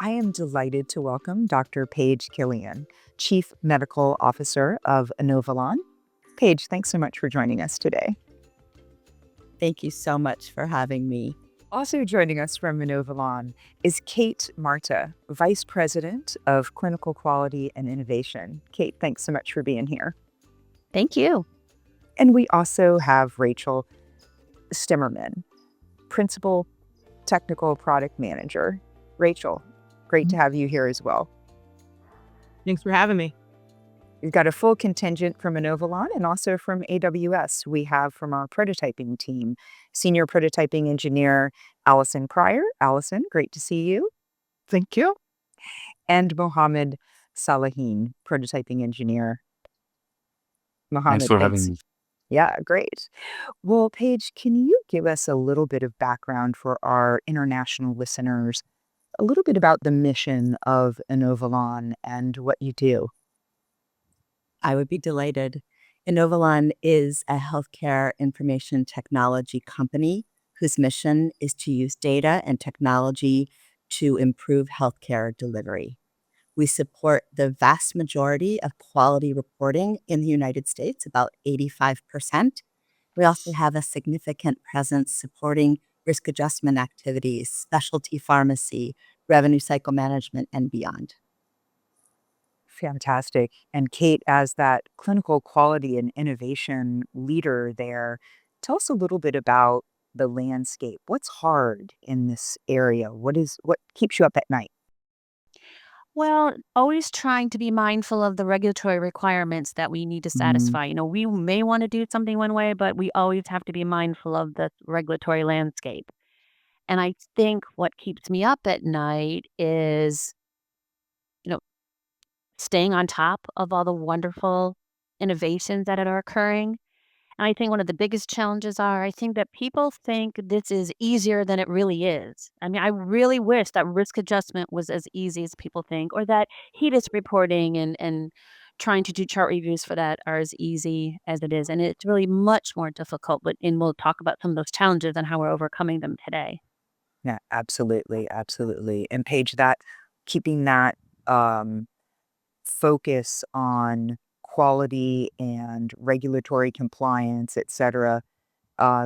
I am delighted to welcome Dr. Paige Kilian, Chief Medical Officer of Inovalon. Paige, thanks so much for joining us today. Thank you so much for having me. Also joining us from Inovalon is Kate Marta, Vice President of Clinical Quality and Innovation. Kate, thanks so much for being here. Thank you. And we also have Rachel Stemerman, Principal Technical Product Manager. Rachel, great to have you here as well. Thanks for having me. We've got a full contingent from Inovalon and also from AWS. We have from our prototyping team, Senior Prototyping Engineer Allison Pryor. Allison, great to see you. Thank you. And Mohammad Salehan, Prototyping Engineer. Mohammad, Thanks for having me. Yeah, great. Well, Paige, can you give us a little bit of background for our international listeners, a little bit about the mission of Inovalon and what you do? I would be delighted. Inovalon is a healthcare information technology company whose mission is to use data and technology to improve healthcare delivery. We support the vast majority of quality reporting in the United States, about 85%. We also have a significant presence supporting risk adjustment activities, specialty pharmacy, revenue cycle management, and beyond. Fantastic. And Kate, as that clinical quality and innovation leader there, tell us a little bit about the landscape. What's hard in this area? What keeps you up at night? Well, always trying to be mindful of the regulatory requirements that we need to Mm, satisfy. We may want to do something one way, but we always have to be mindful of the regulatory landscape. And I think what keeps me up at night is, you know, staying on top of all the wonderful innovations that are occurring. And I think one of the biggest challenges are I think that people think this is easier than it really is. I mean, I really wish that risk adjustment was as easy as people think, or that HEDIS reporting and trying to do chart reviews for that are as easy as it is. And it's really much more difficult. And we'll talk about some of those challenges and how we're overcoming them today. yeah, absolutely, absolutely. And Paige, that keeping that um, focus on quality and regulatory compliance, et cetera,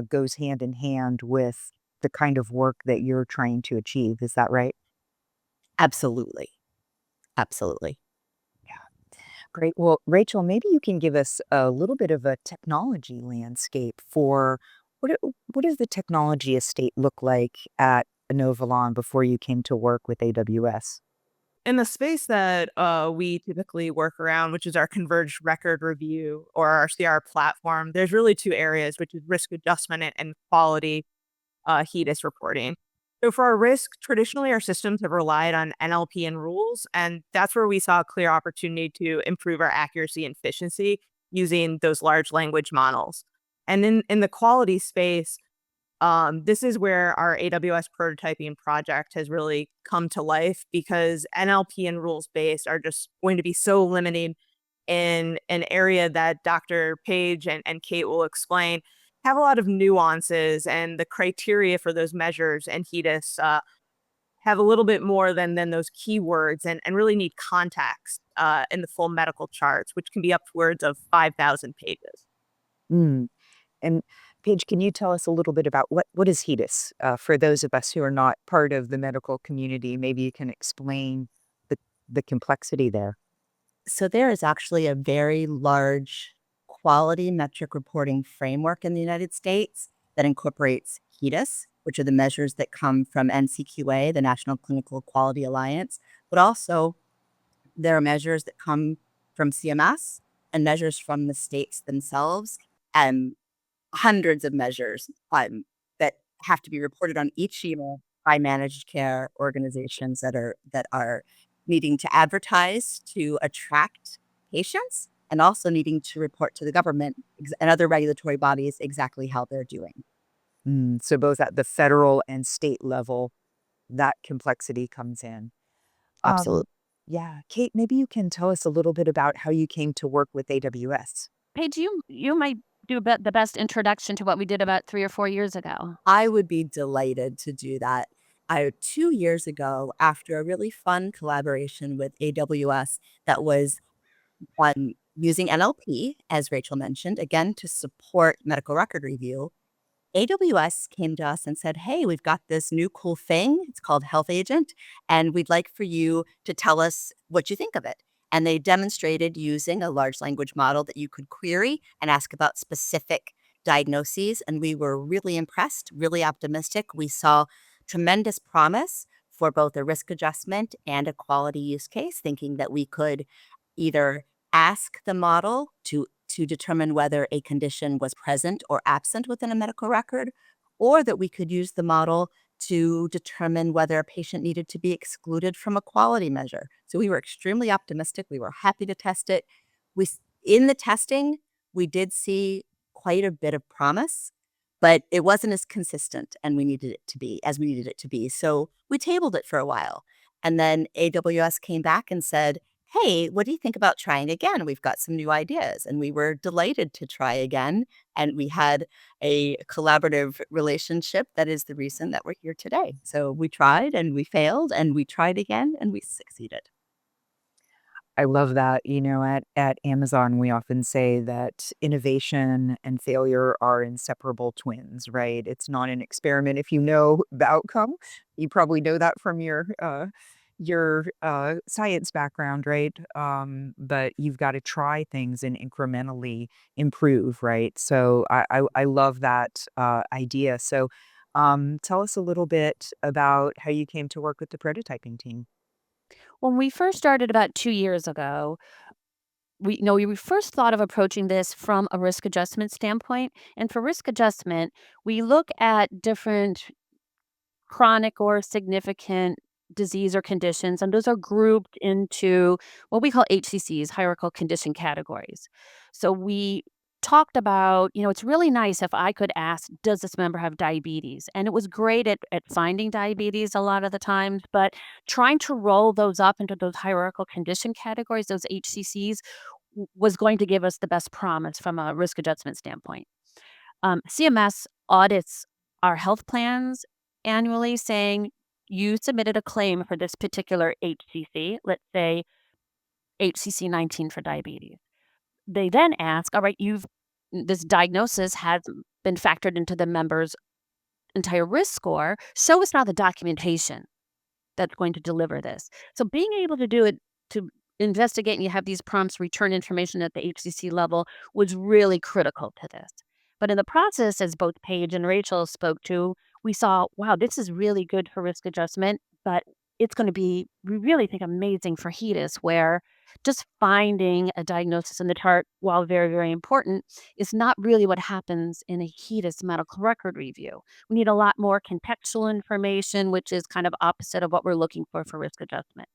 goes hand in hand with the kind of work that you're trying to achieve. Is that right? Absolutely. Absolutely. Great. Well, Rachel, maybe you can give us a little bit of a technology landscape for what does the technology estate look like at Inovalon before you came to work with AWS? In the space that we typically work around, which is our converged record review or our CR platform, there's really two areas, which is risk adjustment and quality HEDIS reporting. So for our risk, traditionally our systems have relied on NLP and rules, and that's where we saw a clear opportunity to improve our accuracy and efficiency using those large language models. And in the quality space, this is where our AWS prototyping project has really come to life because NLP and rules based are just going to be so limiting in an area that Dr. Page and Kate will explain, have a lot of nuances, and the criteria for those measures and HEDIS have a little bit more than those keywords and really need context in the full medical charts, which can be upwards of 5,000 pages. Mm. And Paige, can you tell us a little bit about what is HEDIS? For those of us who are not part of the medical community, maybe you can explain the, the complexity there. So there is actually a very large quality metric reporting framework in the United States that incorporates HEDIS, which are the measures that come from NCQA, the National Clinical Quality Alliance, but also there are measures that come from CMS and measures from the states themselves, and hundreds of measures that have to be reported on each year by managed care organizations that are needing to advertise to attract patients and also needing to report to the government and other regulatory bodies exactly how they're doing. So both at the federal and state level, that complexity comes in. Um, Absolutely. yeah, Kate, maybe you can tell us a little bit about how you came to work with AWS. Paige, you might do the best introduction to what we did about 3 or 4 years ago. I would be delighted to do that. 2 years ago, after a really fun collaboration with AWS that was on using NLP, as Rachel mentioned, again, to support medical record review, AWS came to us and said, "Hey, we've got this new cool thing. It's called Health Agent, and we'd like for you to tell us what you think of it." And they demonstrated using a large language model that you could query and ask about specific diagnoses. And we were really impressed, really optimistic. We saw tremendous promise for both a risk adjustment and a quality use case, thinking that we could either ask the model to determine whether a condition was present or absent within a medical record, or that we could use the model to determine whether a patient needed to be excluded from a quality measure. So we were extremely optimistic. We were happy to test it. In the testing, we did see quite a bit of promise, but it wasn't as consistent and we needed it to be as we needed it to be. So we tabled it for a while. And then AWS came back and said, "Hey, what do you think about trying again? We've got some new ideas." And we were delighted to try again. And we had a collaborative relationship that is the reason that we're here today. So we tried and we failed and we tried again and we succeeded. I love that. At Amazon, we often say that innovation and failure are inseparable twins, right? It's not an experiment. If you know the outcome, you probably know that from your science background, right? But you've got to try things and incrementally improve, right? So I love that idea. So tell us a little bit about how you came to work with the prototyping team. When we first started about 2 years ago, we first thought of approaching this from a risk adjustment standpoint, and for risk adjustment, we look at different chronic or significant disease or conditions, and those are grouped into what we call HCCs, hierarchical condition categories. So we talked about, it's really nice if I could ask, does this member have diabetes? And it was great at finding diabetes a lot of the times, but trying to roll those up into those hierarchical condition categories, those HCCs, was going to give us the best promise from a risk adjustment standpoint. CMS audits our health plans annually saying you submitted a claim for this particular HCC, let's say HCC 19 for diabetes. They then ask, all right, this diagnosis has been factored into the member's entire risk score. Show us now the documentation that's going to deliver this. So being able to do it, to investigate and you have these prompts return information at the HCC level was really critical to this. But in the process, as both Paige and Rachel spoke to, we saw, wow, this is really good for risk adjustment, but it's going to be, we really think, amazing for HEDIS, where just finding a diagnosis in the chart, while very, very important, is not really what happens in a HEDIS medical record review. We need a lot more contextual information, which is kind of opposite of what we're looking for risk adjustment.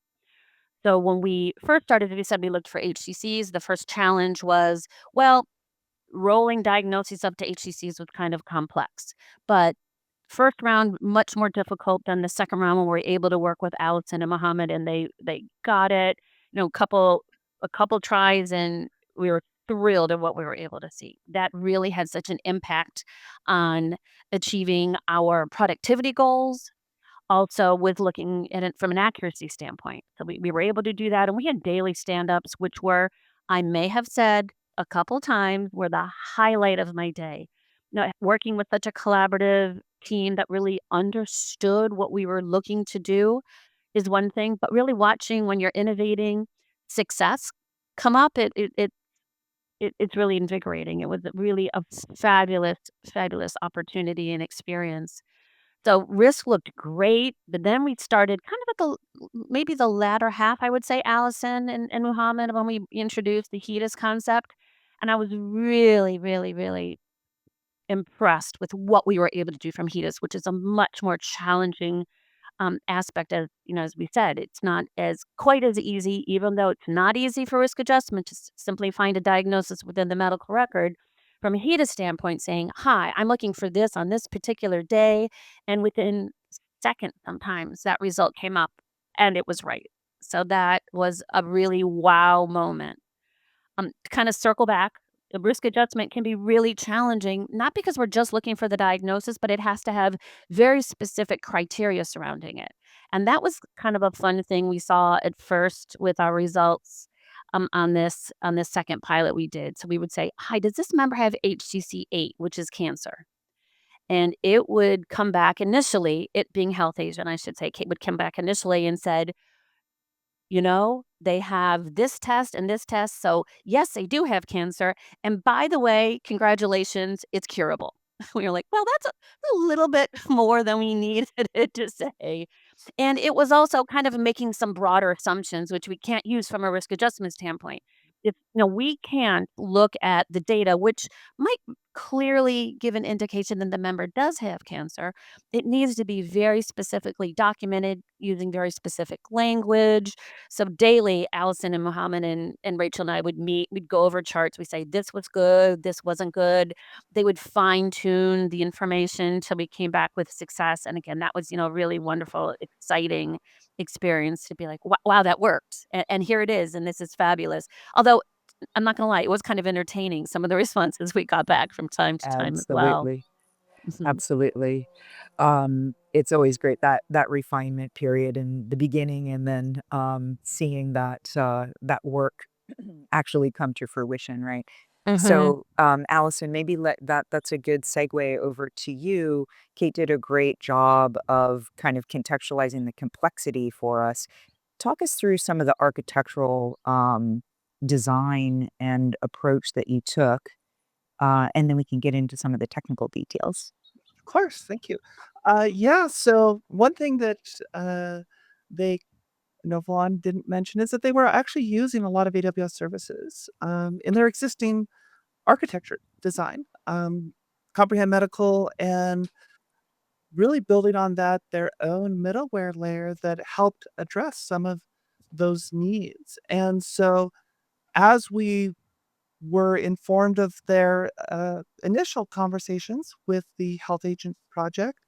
So when we first started, we said we looked for HCCs. The first challenge was, well, rolling diagnoses up to HCCs was kind of complex. But first round, much more difficult than the second round when we were able to work with Allison and Mohammad, and they got it. A couple tries, and we were thrilled at what we were able to see. That really had such an impact on achieving our productivity goals, also with looking at it from an accuracy standpoint. So we were able to do that, and we had daily stand-ups, which were, I may have said a couple times, were the highlight of my day. Working with such a collaborative team that really understood what we were looking to do is one thing, but really watching when you're innovating success come up, it's really invigorating. It was really a fabulous, fabulous opportunity and experience. So risk looked great, but then we started kind of at maybe the latter half, I would say, Allison and Muhammad, when we introduced the HEDIS concept. And I was really, really, really impressed with what we were able to do from HEDIS, which is a much more challenging aspect. As we said, it's not as quite as easy, even though it's not easy for risk adjustment to simply find a diagnosis within the medical record. From a HEDIS standpoint, saying, "Hi, I'm looking for this on this particular day," and within seconds, sometimes that result came up, and it was right. So that was a really wow moment. To kind of circle back, risk adjustment can be really challenging, not because we're just looking for the diagnosis, but it has to have very specific criteria surrounding it. And that was kind of a fun thing we saw at first with our results on this second pilot we did. So we would say, "Hi, does this member have HCC8, which is cancer?" And it would come back initially, it being health agent, I should say, Kate would come back initially and said, they have this test and this test. So, yes, they do have cancer. And by the way, congratulations, it's curable. We were like, well, that's a little bit more than we needed it to say. And it was also kind of making some broader assumptions, which we can't use from a risk adjustment standpoint. If we can't look at the data, which might clearly give an indication that the member does have cancer, it needs to be very specifically documented using very specific language. So daily, Allison and Mohammed and Rachel and I would meet. We'd go over charts. We say, this was good, this wasn't good. They would fine tune the information till we came back with success. And again, that was, really wonderful, exciting experience to be like, wow, that worked. And here it is. And this is fabulous. Although I'm not going to lie, it was kind of entertaining, some of the responses we got back from time to time as well. Absolutely. Mhm. Absolutely. It's always great that refinement period in the beginning, and then seeing that work actually come to fruition, right? Mhm. So, Allison, maybe that's a good segue over to you. Kate did a great job of kind of contextualizing the complexity for us. Talk us through some of the architectural design and approach that you took, and then we can get into some of the technical details. Of course, thank you. Yeah, so one thing that they Inovalon didn't mention is that they were actually using a lot of AWS services in their existing architecture design, Comprehend Medical, and really building on that their own middleware layer that helped address some of those needs. And so, as we were informed of their initial conversations with the Health Agent project,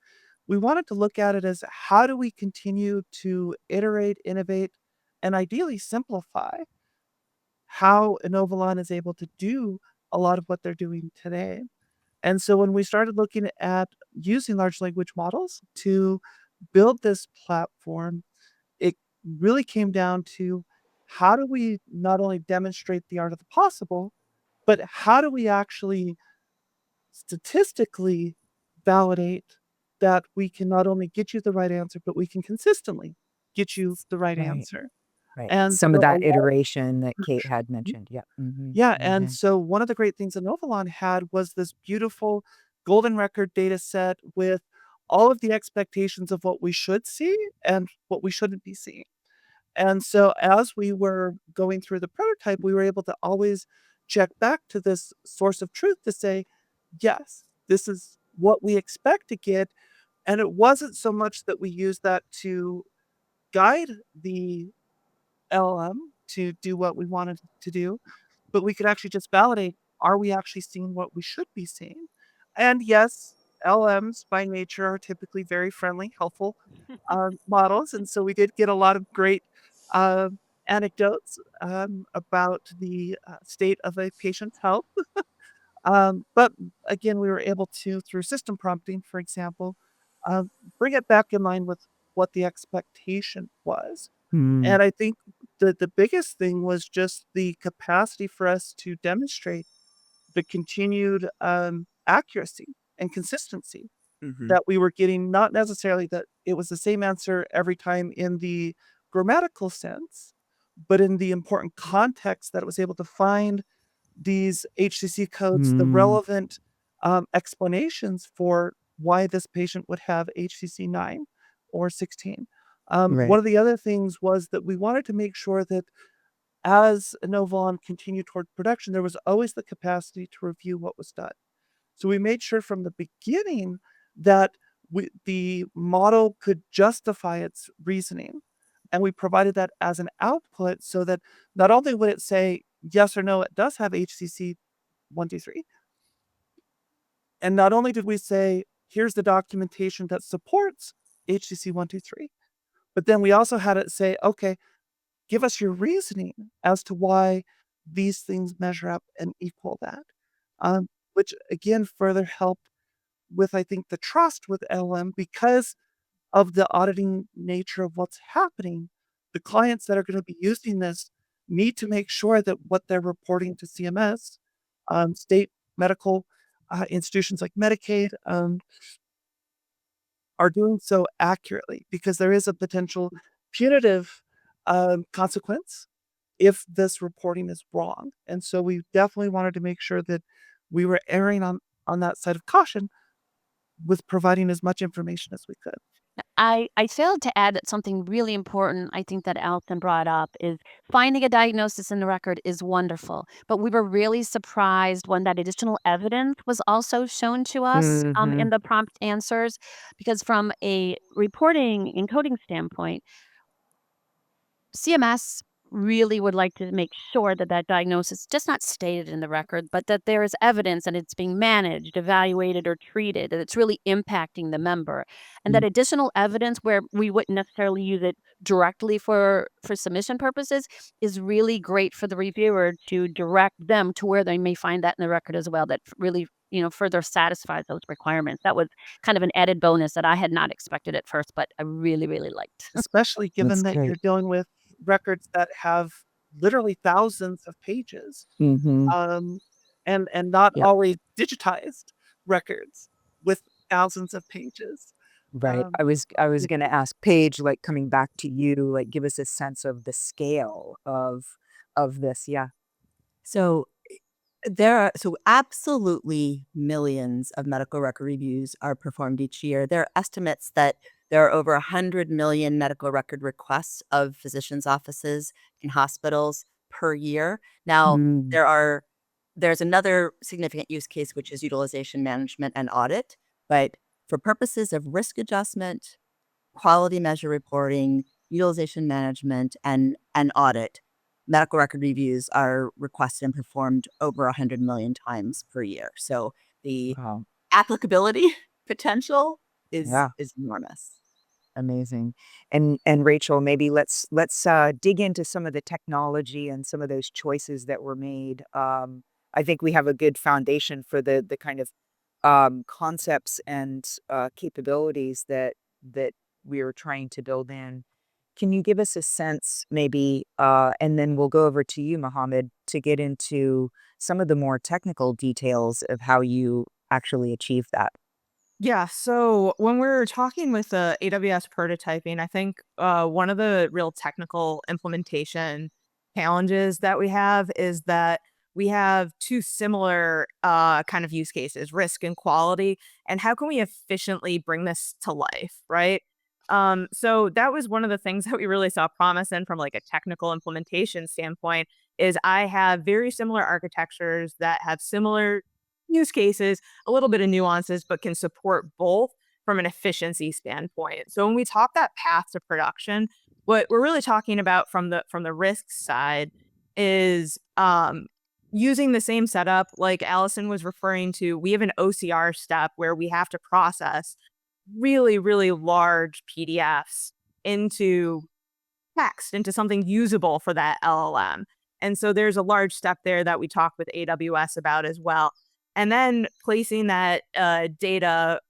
we wanted to look at it as how do we continue to iterate, innovate, and ideally simplify how Inovalon is able to do a lot of what they're doing today. And so when we started looking at using large language models to build this platform, it really came down to how do we not only demonstrate the art of the possible, but how do we actually statistically validate that we can not only get you the right answer, but we can consistently get you the right Right. answer. Right. And Some of so a that lot iteration that of Kate had mentioned. Yeah. Mhm. yeah, and Mhm. so one of the great things that Novalon had was this beautiful golden record data set with all of the expectations of what we should see and what we shouldn't be seeing. And so as we were going through the prototype, we were able to always check back to this source of truth to say, yes, this is what we expect to get. And it wasn't so much that we used that to guide the LLM to do what we wanted it to do, but we could actually just validate, are we actually seeing what we should be seeing? And yes, LMs by nature are typically very friendly, helpful models. And so we did get a lot of great uh, anecdotes about the state of a patient's health. But again, we were able to, through system prompting, for example, uh, bring it back in line with what the expectation was. Mm. And I think the biggest thing was just the capacity for us to demonstrate the continued accuracy and consistency Mhm. that we were getting, not necessarily that it was the same answer every time in the grammatical sense, but in the important context that it was able to find these HCC codes, the Mm. relevant explanations for why this patient would have HCC 9 or 16. One Right. of the other things was that we wanted to make sure that as Novon continued toward production, there was always the capacity to review what was done. So we made sure from the beginning that the model could justify its reasoning. And we provided that as an output so that not only would it say yes or no, it does have HCC 123, and not only did we say, here's the documentation that supports HCC 123, but then we also had it say, okay, give us your reasoning as to why these things measure up and equal that. which again further help with, I think, the trust with LLM because of the auditing nature of what's happening. The clients that are going to be using this need to make sure that what they're reporting to CMS, state medical institutions like Medicaid, are doing so accurately because there is a potential punitive consequence if this reporting is wrong. And so we definitely wanted to make sure that we were erring on that side of caution with providing as much information as we could. I failed to add that something really important I think that Allison brought up is finding a diagnosis in the record is wonderful, but we were really surprised when that additional evidence was also shown to us Mm-hmm. in the prompt answers, because from a reporting and coding standpoint, CMS really would like to make sure that that diagnosis is just not stated in the record, but that there is evidence and it's being managed, evaluated, or treated, that it's really impacting the member. And that additional evidence where we wouldn't necessarily use it directly for submission purposes is really great for the reviewer to direct them to where they may find that in the record as well, that really further satisfies those requirements. That was kind of an added bonus that I had not expected at first, but I really, really liked. Especially given That's that you're great. dealing with records that have literally thousands of pages, Mm-hmm. um, and not Yep. always digitized records with thousands of pages. Right. Um, I was yeah, gonna ask Paige, like coming back to you, like give us a sense of the scale of this. Yeah. So there are absolutely millions of medical record reviews are performed each year. There are estimates that there are over 100 million medical record requests of physicians' offices and hospitals per year. Now, Mm. there's another significant use case, which is utilization management and audit. But for purposes of risk adjustment, quality measure reporting, utilization management, and audit, medical record reviews are requested and performed over 100 million times per year. So the Wow. applicability potential Yeah. is enormous. Amazing. And Rachel, maybe let's dig into some of the technology and some of those choices that were made. I think we have a good foundation for the kind of concepts and capabilities that we are trying to build in. Can you give us a sense, maybe, and then we'll go over to you, Mohammed, to get into some of the more technical details of how you actually achieve that? Yeah, so when we're talking with the AWS prototyping, I think one of the real technical implementation challenges that we have is that we have two similar kind of use cases, risk and quality, and how can we efficiently bring this to life, right? So that was one of the things that we really saw promise in from like a technical implementation standpoint is I have very similar architectures that have similar use cases, a little bit of nuances, but can support both from an efficiency standpoint. So when we talk that path to production, what we're really talking about from the risk side is using the same setup like Allison was referring to. We have an OCR step where we have to process really, really large PDFs into text, into something usable for that LLM. And so there's a large step there that we talk with AWS about as well. And then placing that data,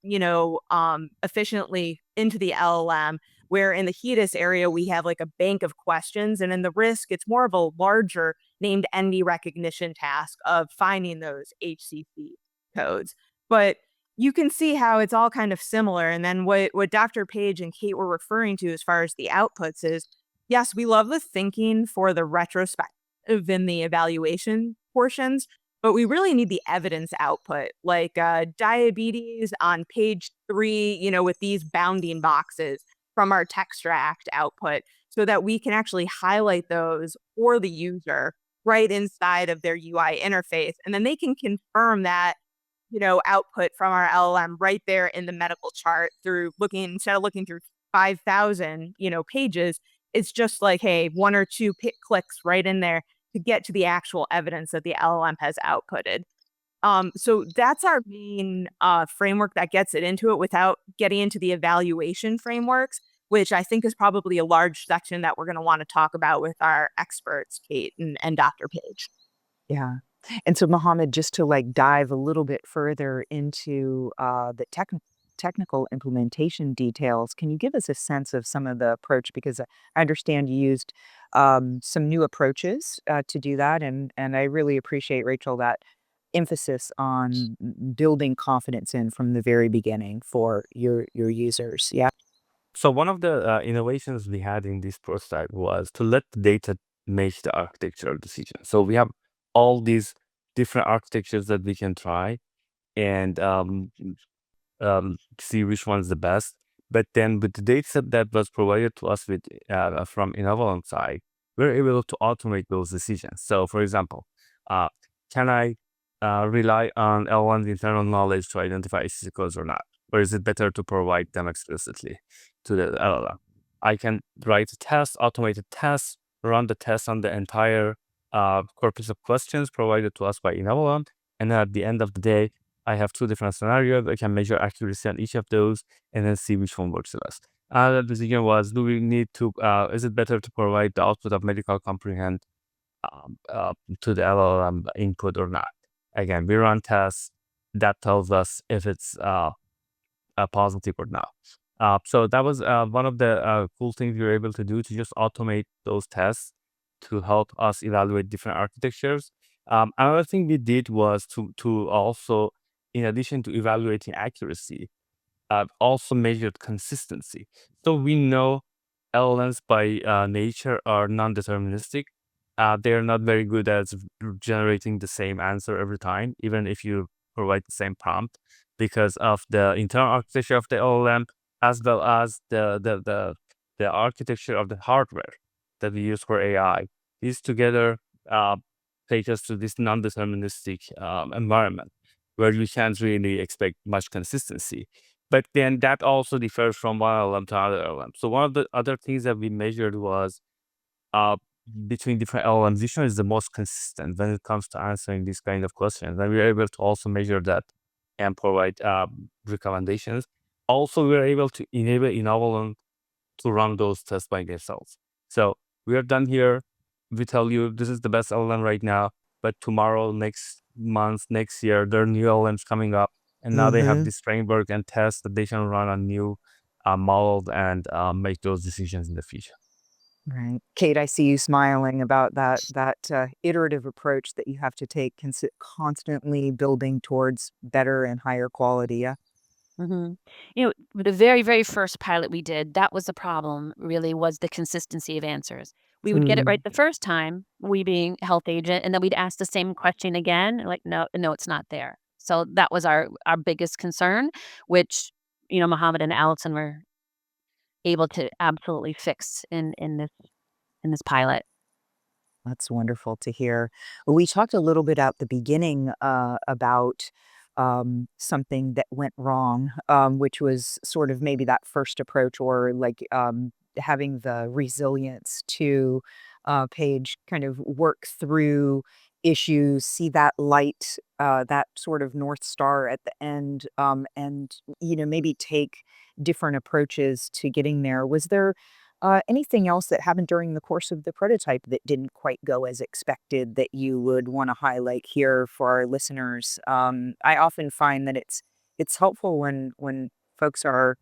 efficiently into the LLM, where in the HEDIS area, we have like a bank of questions. And in the risk, it's more of a larger named entity recognition task of finding those HCC codes. But you can see how it's all kind of similar. And then what Dr. Paige and Kate were referring to as far as the outputs is, yes, we love the thinking for the retrospective in the evaluation portions, but we really need the evidence output, like diabetes on page 3, with these bounding boxes from our textract output so that we can actually highlight those for the user right inside of their UI interface. And then they can confirm that output from our LLM right there in the medical chart through instead of looking through 5,000, pages, it's just like, hey, one or two clicks right in there to get to the actual evidence that the LLM has outputted. So that's our main framework that gets it into it without getting into the evaluation frameworks, which I think is probably a large section that we're going to want to talk about with our experts, Kate and Dr. Page. Yeah. And so, Mohammed, just to like dive a little bit further into the technical implementation details, can you give us a sense of some of the approach? Because I understand you used some new approaches to do that, and I really appreciate, Rachel, that emphasis on building confidence in from the very beginning for your users. Yeah. So one of the innovations we had in this prototype was to let the data make the architectural decision. So we have all these different architectures that we can try and see which one's the best. But then with the data set that was provided to us with from Inovalon side, we're able to automate those decisions. So for example, can I rely on L1's internal knowledge to identify HTTP codes or not? Or is it better to provide them explicitly to the LLM? I can write a test, automated test, run the test on the entire corpus of questions provided to us by Inovalon. And then at the end of the day, I have two different scenarios. I can measure accuracy on each of those and then see which one works the best. The decision was, do we need to, is it better to provide the output of medical comprehend to the LLM input or not? Again, we run tests that tells us if it's positive or not. So that was one of the cool things we were able to do, to just automate those tests to help us evaluate different architectures. Another thing we did was to also, in addition to evaluating accuracy, also measured consistency. So we know LLMs by nature are non-deterministic. They're not very good at generating the same answer every time, even if you provide the same prompt, because of the internal architecture of the LLM, as well as the architecture of the hardware that we use for AI. These together take us to this non-deterministic environment where you can't really expect much consistency. But then that also differs from one LLM to another LLM. So one of the other things that we measured was between different LLMs, which one is the most consistent when it comes to answering these kind of questions. And we were able to also measure that and provide recommendations. Also, we were able to enable Inovalon to run those tests by themselves. So we are done here. We tell you this is the best LLM right now, but tomorrow, next month, next year, there are new LLMs coming up. And now they have this framework and tests that they can run on new models and make those decisions in the future. Right. Kate, I see you smiling about that iterative approach that you have to take, constantly building towards better and higher quality. Yeah. You know, the very, very first pilot we did, that was the problem, really, was the consistency of answers. We would get it right the first time, we being health agent, and then we'd ask the same question again, and like, no, it's not there. So that was our biggest concern, which, Mohammed and Allison were able to absolutely fix in this pilot. That's wonderful to hear. We talked a little bit at the beginning about something that went wrong, which was sort of maybe that first approach, or like having the resilience to Paige kind of work through issues, see that light, that sort of North Star at the end, and maybe take different approaches to getting there. Was there anything else that happened during the course of the prototype that didn't quite go as expected that you would want to highlight here for our listeners? I often find that it's helpful when folks are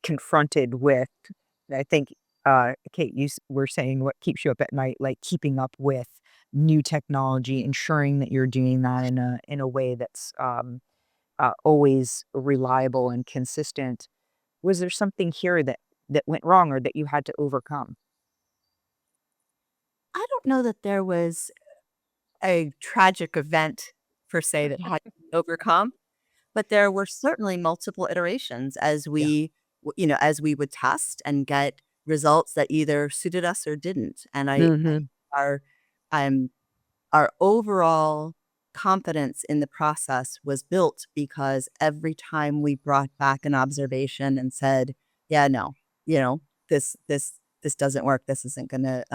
confronted with, I think, Kate, were saying what keeps you up at night, like keeping up with new technology, ensuring that you're doing that in a way that's always reliable and consistent. Was there something here that went wrong or that you had to overcome? I don't know that there was a tragic event per se that had to be overcome, but there were certainly multiple iterations as Yeah. as we would test and get results that either suited us or didn't. And Mhm. our um our overall confidence in the process was built because every time we brought back an observation and said, yeah, no, this doesn't work. This isn't gonna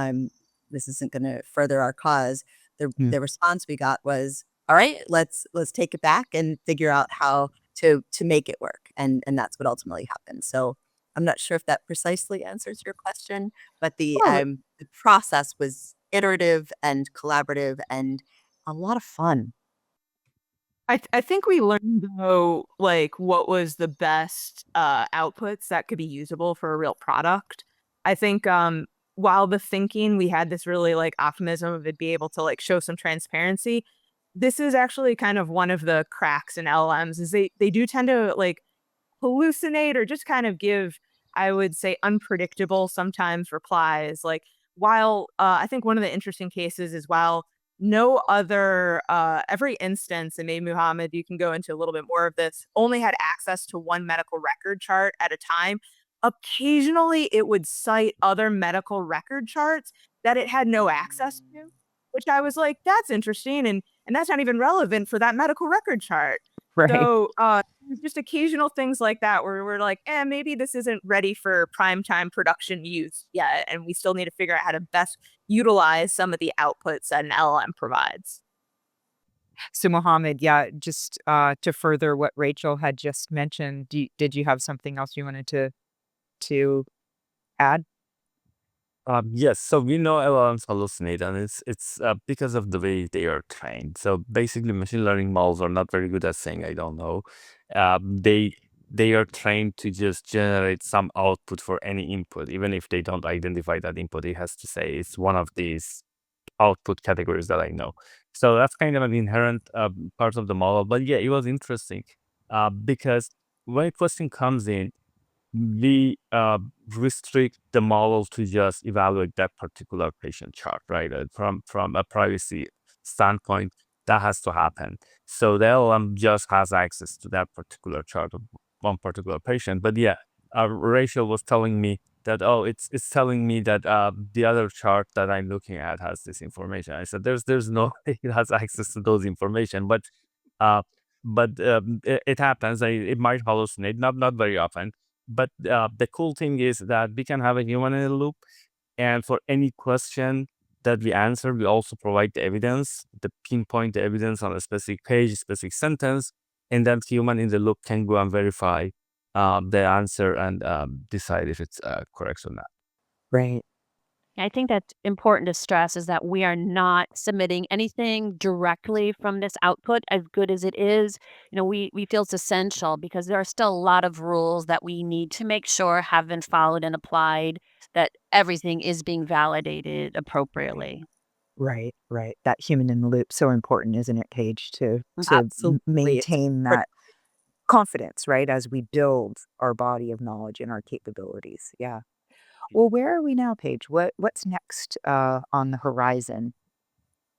further our cause. Yeah. The response we got was, all right, let's take it back and figure out how to make it work. And that's what ultimately happened. So I'm not sure if that precisely answers your question, but Well, the process was iterative and collaborative and a lot of fun. I think we learned though, like what was the best outputs that could be usable for a real product. I think while the thinking we had this really like optimism of it be able to like show some transparency, this is actually kind of one of the cracks in LLMs is they do tend to like hallucinate or just kind of give, I would say, unpredictable sometimes replies. Like, while I think one of the interesting cases is while no other, every instance, and maybe Muhammad, you can go into a little bit more of this, only had access to one medical record chart at a time. Occasionally, it would cite other medical record charts that it had no access to, which I was like, that's interesting. And that's not even relevant for that medical record chart. Right. So, just occasional things like that where we're like, maybe this isn't ready for prime time production use yet, and we still need to figure out how to best utilize some of the outputs that an LLM provides. So, Mohammed, yeah, just to further what Rachel had just mentioned, did you have something else you wanted to add? Yes, so we know LLMs hallucinate, and it's because of the way they are trained. So basically, machine learning models are not very good at saying "I don't know." They are trained to just generate some output for any input, even if they don't identify that input. It has to say it's one of these output categories that I know. So that's kind of an inherent part of the model. But yeah, it was interesting because when a question comes in, we restrict the model to just evaluate that particular patient chart, right? From a privacy standpoint, that has to happen. So the LLM just has access to that particular chart of one particular patient. But yeah, Rachel was telling me that it's telling me that the other chart that I'm looking at has this information. I said there's no way it has access to those information, uh, but it happens. It might hallucinate, not very often. But the cool thing is that we can have a human in the loop, and for any question that we answer, we also provide the evidence, the pinpoint the evidence on a specific page, specific sentence, and then human in the loop can go and verify the answer and decide if it's correct or not. Right. I think that's important to stress is that we are not submitting anything directly from this output, as good as it is. We feel it's essential because there are still a lot of rules that we need to make sure have been followed and applied, that everything is being validated appropriately. Right, right. That human in the loop, so important, isn't it, Paige, to Absolutely. It's maintain crit- that confidence, right, as we build our body of knowledge and our capabilities. Yeah. Well, where are we now, Paige? What's next on the horizon?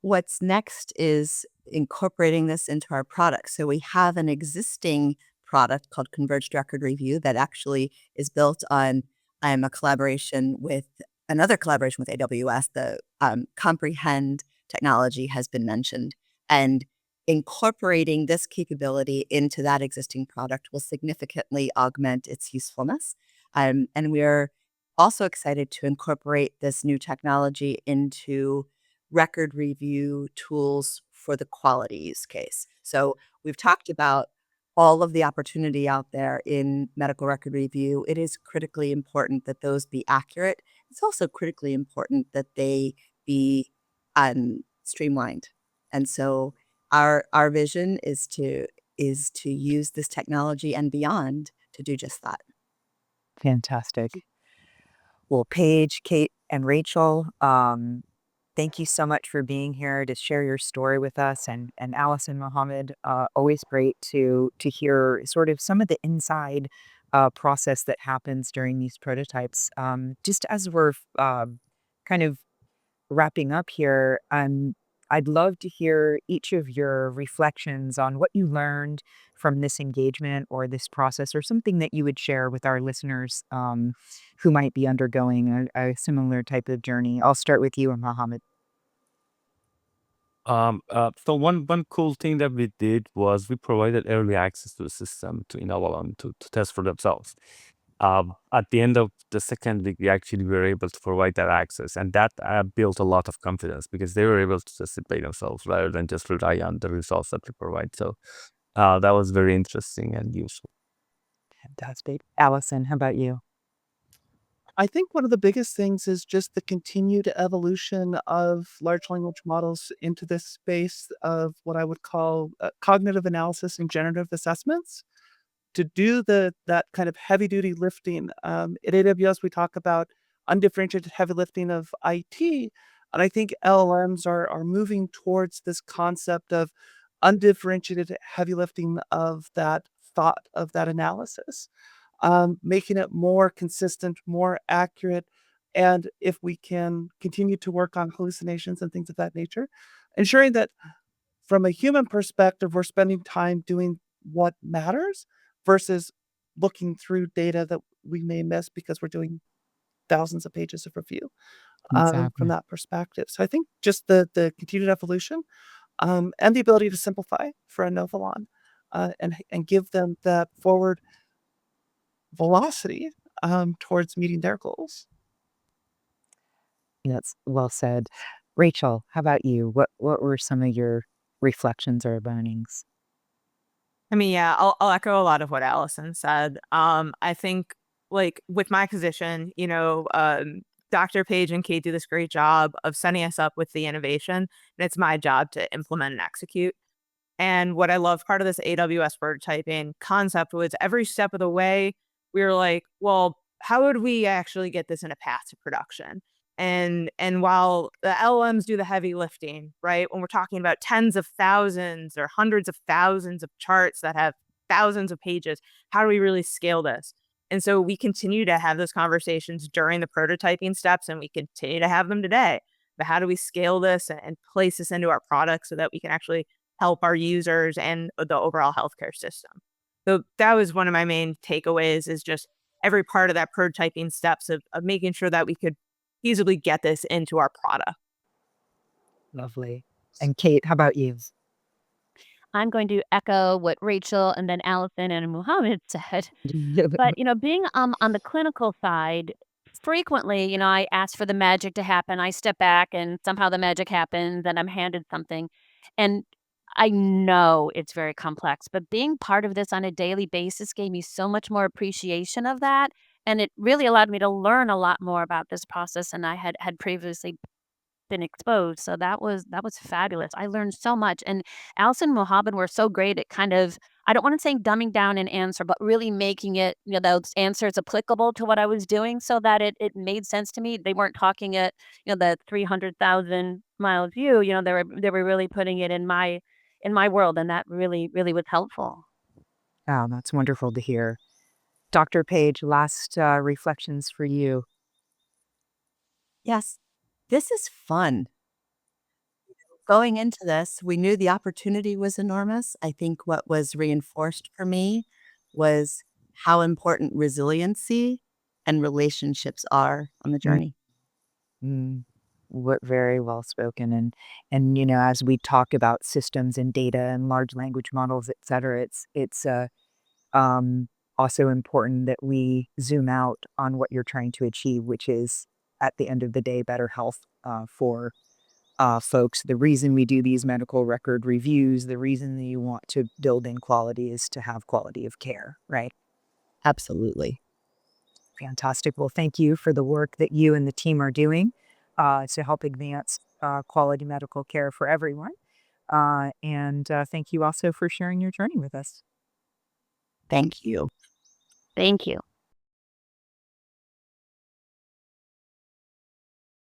What's next is incorporating this into our product. So we have an existing product called Converged Record Review that actually is built on a collaboration with another collaboration with AWS. The Comprehend technology has been mentioned, and incorporating this capability into that existing product will significantly augment its usefulness. And we're also excited to incorporate this new technology into record review tools for the quality use case. So we've talked about all of the opportunity out there in medical record review. It is critically important that those be accurate. It's also critically important that they be streamlined. And so our vision is to use this technology and beyond to do just that. Fantastic. Well, Paige, Kate, and Rachel, thank you so much for being here to share your story with us. And Allison, Mohammed, always great to hear sort of some of the inside process that happens during these prototypes. Just as we're kind of wrapping up here, I'd love to hear each of your reflections on what you learned from this engagement or this process, or something that you would share with our listeners who might be undergoing a similar type of journey. I'll start with you, Mohammed. So one cool thing that we did was we provided early access to the system to Inovalon to test for themselves. At the end of the second week, we actually were able to provide that access, and that built a lot of confidence because they were able to test it by themselves rather than just rely on the results that we provide. So that was very interesting and useful. Fantastic. Allison, how about you? I think one of the biggest things is just the continued evolution of large language models into this space of what I would call cognitive analysis and generative assessments to do that kind of heavy duty lifting. At AWS, we talk about undifferentiated heavy lifting of IT, and I think LLMs are moving towards this concept of undifferentiated heavy lifting of that thought of that analysis, making it more consistent, more accurate, and if we can continue to work on hallucinations and things of that nature, ensuring that from a human perspective, we're spending time doing what matters versus looking through data that we may miss because we're doing thousands of pages of review from Exactly. that perspective. So I think just the continued evolution and the ability to simplify for a Inovalon and give them that forward velocity towards meeting their goals. That's well said. Rachel, how about you? What were some of your reflections or learnings? I mean, yeah, I'll echo a lot of what Allison said. I think like with my position, Dr. Paige and Kate do this great job of setting us up with the innovation, and it's my job to implement and execute. And what I love part of this AWS prototyping concept was every step of the way, we were like, well, how would we actually get this in a path to production? And while the LLMs do the heavy lifting, right? When we're talking about tens of thousands or hundreds of thousands of charts that have thousands of pages, how do we really scale this? And so we continue to have those conversations during the prototyping steps, and we continue to have them today. But how do we scale this and place this into our product so that we can actually help our users and the overall healthcare system? So that was one of my main takeaways is just every part of that prototyping steps of making sure that we could feasibly get this into our product. Lovely. And Kate, how about you? I'm going to echo what Rachel and then Allison and Muhammad said. But, being on the clinical side, frequently, I ask for the magic to happen. I step back and somehow the magic happens and I'm handed something. And I know it's very complex, but being part of this on a daily basis gave me so much more appreciation of that. And it really allowed me to learn a lot more about this process than I had previously been exposed. So that was fabulous. I learned so much. And Allison and Mohammed were so great at kind of, I don't want to say dumbing down an answer, but really making it, those answers applicable to what I was doing so that it made sense to me. They weren't talking at, the 300,000 mile view, they were really putting it in my world. And that really, really was helpful. Oh, that's wonderful to hear. Dr. Page, last reflections for you. Yes, this is fun. Going into this, we knew the opportunity was enormous. I think what was reinforced for me was how important resiliency and relationships are on the journey. Mm, what very well spoken. And as we talk about systems and data and large language models, et cetera, it's um, also important that we zoom out on what you're trying to achieve, which is at the end of the day, better health for folks. The reason we do these medical record reviews, the reason that you want to build in quality is to have quality of care, right? Absolutely. Fantastic. Well, thank you for the work that you and the team are doing to help advance quality medical care for everyone. And thank you also for sharing your journey with us. Thank you. Thank you.